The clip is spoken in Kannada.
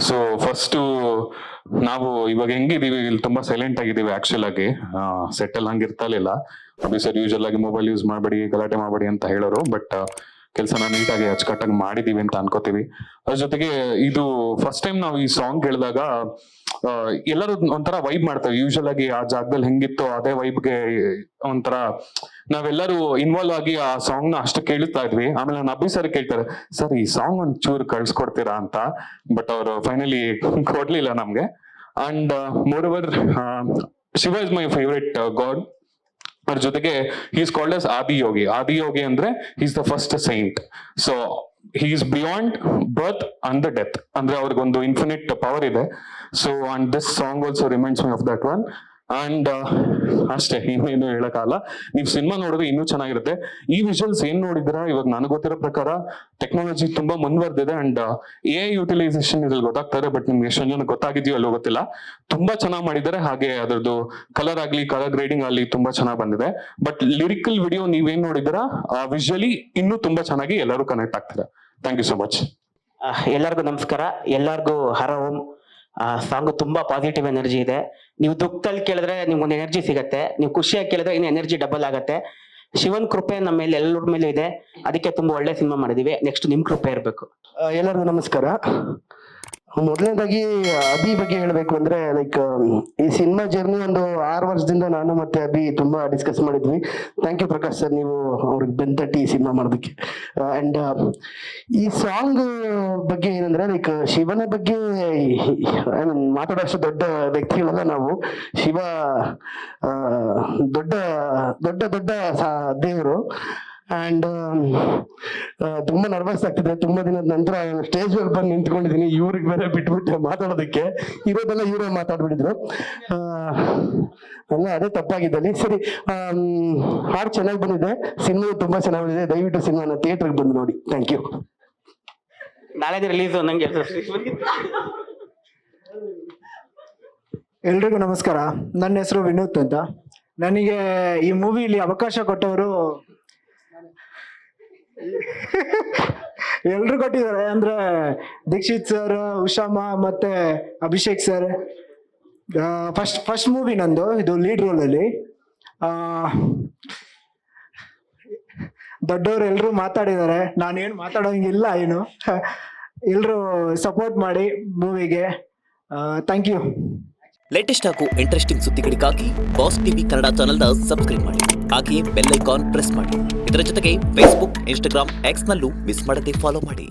ಸೊ ಫಸ್ಟು ನಾವು ಇವಾಗ ಹೆಂಗಿದೀವಿ ಇಲ್ಲಿ ತುಂಬಾ ಸೈಲೆಂಟ್ ಆಗಿದ್ದೀವಿ ಆಕ್ಚುಲ್ ಆಗಿ. ಸೆಟ್ ಅಲ್ಲಿ ಹಂಗಿರ್ತಾಲಿಲ್ಲ. ಅಭಿ ಸರ್ ಯೂಶಲ್ ಆಗಿ ಮೊಬೈಲ್ ಯೂಸ್ ಮಾಡಬೇಡಿ, ಗಲಾಟೆ ಮಾಡಬೇಡಿ ಅಂತ ಹೇಳೋರು. ಬಟ್ ಕೆಲಸನ ನೀಟಾಗಿ ಅಚ್ಚುಕಟ್ಟಾಗಿ ಮಾಡಿದೀವಿ ಅಂತ ಅನ್ಕೋತೀವಿ. ಅದ್ರ ಜೊತೆಗೆ ಇದು ಫಸ್ಟ್ ಟೈಮ್ ನಾವು ಈ ಸಾಂಗ್ ಕೇಳಿದಾಗ ಎಲ್ಲರೂ ಒಂಥರ ವೈಬ್ ಮಾಡ್ತೇವೆ. ಯೂಶಲ್ ಆಗಿ ಆ ಜಾಗದಲ್ಲಿ ಹೆಂಗಿತ್ತು ಅದೇ ವೈಬ್ಗೆ ಒಂಥರ ನಾವೆಲ್ಲರೂ ಇನ್ವಾಲ್ವ್ ಆಗಿ ಆ ಸಾಂಗ್ ನ ಅಷ್ಟು ಕೇಳ್ತಾ ಇದ್ವಿ. ಆಮೇಲೆ ನಾನು ಅಭಿ ಸರ್ ಕೇಳ್ತಾರೆ, ಸರ್ ಈ ಸಾಂಗ್ ಒಂದ್ ಚೂರು ಕಳ್ಸ್ಕೊಡ್ತೀರಾ ಅಂತ. ಬಟ್ ಅವರು ಫೈನಲಿ ಕೊಡ್ಲಿಲ್ಲ ನಮ್ಗೆ. And moreover Shiva is my favourite god. ಅದ್ರ ಜೊತೆಗೆ is called as Adiyogi. Adiyogi ಅಂದ್ರೆ is the first saint. So he is beyond birth and the death. ಅಂದ್ರೆ ಅವ್ರಿಗೊಂದು ಇನ್ಫಿನಿಟ್ ಪವರ್ ಇದೆ. So and this song also reminds me of that one. And ಅಷ್ಟೇ, ಇನ್ನೇನು ಹೇಳಕ್ಕಾಗಲ್ಲ. ನೀವು ಸಿನಿಮಾ ನೋಡಿದ್ರೆ ಇನ್ನೂ ಚೆನ್ನಾಗಿರುತ್ತೆ. ಈ ವಿಜುವಲ್ಸ್ ಏನ್ ನೋಡಿದ್ರ ಇವಾಗ ನನಗೆ ಗೊತ್ತಿರೋ ಪ್ರಕಾರ ಟೆಕ್ನಾಲಜಿ ತುಂಬಾ ಮುಂದುವರೆದಿದೆ. ಅಂಡ್ ಎ ಯುಟಿಲೈಸೇಷನ್ ಇದ್ರಲ್ಲಿ ಗೊತ್ತಾಗ್ತಾರೆ. ಬಟ್ ನಿಮ್ಗೆ ಎಷ್ಟೊಂದು ಜನ ಗೊತ್ತಾಗಿದೆಯೋ ಅಲ್ಲೋ ಗೊತ್ತಿಲ್ಲ. ತುಂಬಾ ಚೆನ್ನಾಗಿ ಮಾಡಿದ್ದಾರೆ. ಹಾಗೆ ಅದ್ರದ್ದು ಕಲರ್ ಆಗ್ಲಿ, ಕಲರ್ ಗ್ರೇಡಿಂಗ್ ಆಗ್ಲಿ ತುಂಬಾ ಚೆನ್ನಾಗಿ ಬಂದಿದೆ. ಬಟ್ ಲಿರಿಕಲ್ ವಿಡಿಯೋ ನೀವೇನ್ ನೋಡಿದಿರಾ ವಿಜುವಲಿ ಇನ್ನೂ ತುಂಬಾ ಚೆನ್ನಾಗಿ ಎಲ್ಲರೂ ಕನೆಕ್ಟ್ ಆಗ್ತಾರೆ. Thank you so much. ಎಲ್ಲರಿಗೂ ನಮಸ್ಕಾರ. ಎಲ್ಲರಿಗೂ ಹರ ಓಂ. ಸಾಂಗ್ ತುಂಬಾ ಪಾಸಿಟಿವ್ ಎನರ್ಜಿ ಇದೆ. ನೀವು ದುಃಖದಲ್ಲಿ ಕೇಳಿದ್ರೆ ನಿಮ್ಗೊಂದು ಎನರ್ಜಿ ಸಿಗತ್ತೆ, ನೀವು ಖುಷಿಯಾಗಿ ಕೇಳಿದ್ರೆ ಇನ್ನು ಎನರ್ಜಿ ಡಬಲ್ ಆಗತ್ತೆ. ಶಿವನ್ ಕೃಪೆ ನಮ್ಮ ಮೇಲೆ ಎಲ್ಲರ ಮೇಲೂ ಇದೆ. ಅದಕ್ಕೆ ತುಂಬಾ ಒಳ್ಳೆ ಸಿನಿಮಾ ಮಾಡಿದೀವಿ. ನೆಕ್ಸ್ಟ್ ನಿಮ್ ಕೃಪೆ ಇರಬೇಕು. ಎಲ್ಲರಿಗೂ ನಮಸ್ಕಾರ. ಮೊದಲನೇದಾಗಿ ಅಭಿ ಬಗ್ಗೆ ಹೇಳ್ಬೇಕು ಅಂದ್ರೆ ಲೈಕ್ ಈ ಸಿನಿಮಾ ಜರ್ನಿ ಒಂದು 6 ವರ್ಷದಿಂದ ನಾನು ಮತ್ತೆ ಅಭಿ ತುಂಬಾ ಡಿಸ್ಕಸ್ ಮಾಡಿದ್ವಿ. ಥ್ಯಾಂಕ್ ಯು ಪ್ರಕಾಶ್ ಸರ್, ನೀವು ಅವ್ರಿಗೆ ಬೆಂತಟ್ಟಿ ಸಿನಿಮಾ ಮಾಡೋದಕ್ಕೆ. ಅಂಡ್ ಈ ಸಾಂಗ್ ಬಗ್ಗೆ ಏನಂದ್ರೆ ಲೈಕ್ ಶಿವನ ಬಗ್ಗೆ ಐ ಮೀನ್ ಮಾತಾಡೋಷ್ಟು ದೊಡ್ಡ ವ್ಯಕ್ತಿಗಳಲ್ಲ ನಾವು. ಶಿವ ದೊಡ್ಡ ದೊಡ್ಡ ದೊಡ್ಡ ದೇವರು. ಅಂಡ್ ತುಂಬಾ ನರ್ವಸ್ ಆಗ್ತಿದೆ. ತುಂಬಾ ದಿನದ ನಂತರ ಸ್ಟೇಜ್ ಮೇಲೆ ಬಂದು ನಿಂತ್ಕೊಂಡಿದ್ದೀನಿ. ಇವ್ರಿಗೆ ಬೇರೆ ಬಿಟ್ಬಿಟ್ಟೆ ಮಾತಾಡೋದಕ್ಕೆ. ಇರೋದೆಲ್ಲ ಇವರೇ ಮಾತಾಡ್ಬಿಟ್ಟಿದ್ರು. ಅಲ್ಲ, ಅದೇ ತಪ್ಪಾಗಿದ್ದಲ್ಲಿ. ಸರಿ, ಹಾಡು ಚೆನ್ನಾಗಿ ಬಂದಿದೆ. ಸಿನಿಮಾ ತುಂಬಾ ಚೆನ್ನಾಗಿ ಬಂದಿದೆ. ದಯವಿಟ್ಟು ಸಿನಿಮಾನ ಥಿಯೇಟರ್ಗೆ ಬಂದು ನೋಡಿ. Thank you. ನಾಳೆ ರಿಲೀಸ್ ನಂಗೆ. ಎಲ್ರಿಗೂ ನಮಸ್ಕಾರ. ನನ್ನ ಹೆಸರು ವಿನೋದ್ ಅಂತ. ನನಗೆ ಈ ಮೂವಿಲಿ ಅವಕಾಶ ಕೊಟ್ಟವರು ಎಲ್ರು ಕೊಟ್ಟಿದ್ದಾರೆ. ಅಂದ್ರೆ ದೀಕ್ಷಿತ್ ಸರ್, ಉಷಾಮ ಮತ್ತೆ ಅಭಿಷೇಕ್ ಸರ್. ಫಸ್ಟ್ ಮೂವಿ ನಂದು, ಇದು ಲೀಡ್ ರೋಲ್ ಅಲ್ಲಿ. ದೊಡ್ಡವರು ಎಲ್ರು ಮಾತಾಡಿದ್ದಾರೆ, ನಾನೇನು ಮಾತಾಡೋಂಗಿಲ್ಲ. ಏನು ಎಲ್ರು ಸಪೋರ್ಟ್ ಮಾಡಿ ಮೂವಿಗೆ. Thank you. ಲೇಟೆಸ್ಟ್ ಹಾಗೂ ಇಂಟ್ರೆಸ್ಟಿಂಗ್ ಸುದ್ದಿಗಳಿಗಾಗಿ ಬಾಸ್ ಟಿವಿ ಕನ್ನಡ ಚಾನೆಲ್ನ ಸಬ್ಸ್ಕ್ರೈಬ್ ಮಾಡಿ. ಹಾಗೆಯೇ ಬೆಲ್ ಐಕಾನ್ ಪ್ರೆಸ್ ಮಾಡಿ. ಇದರ ಜೊತೆಗೆ ಫೇಸ್ಬುಕ್, ಇನ್ಸ್ಟಾಗ್ರಾಮ್, ಎಕ್ಸ್ನಲ್ಲೂ ಮಿಸ್ ಮಾಡದೆ ಫಾಲೋ ಮಾಡಿ.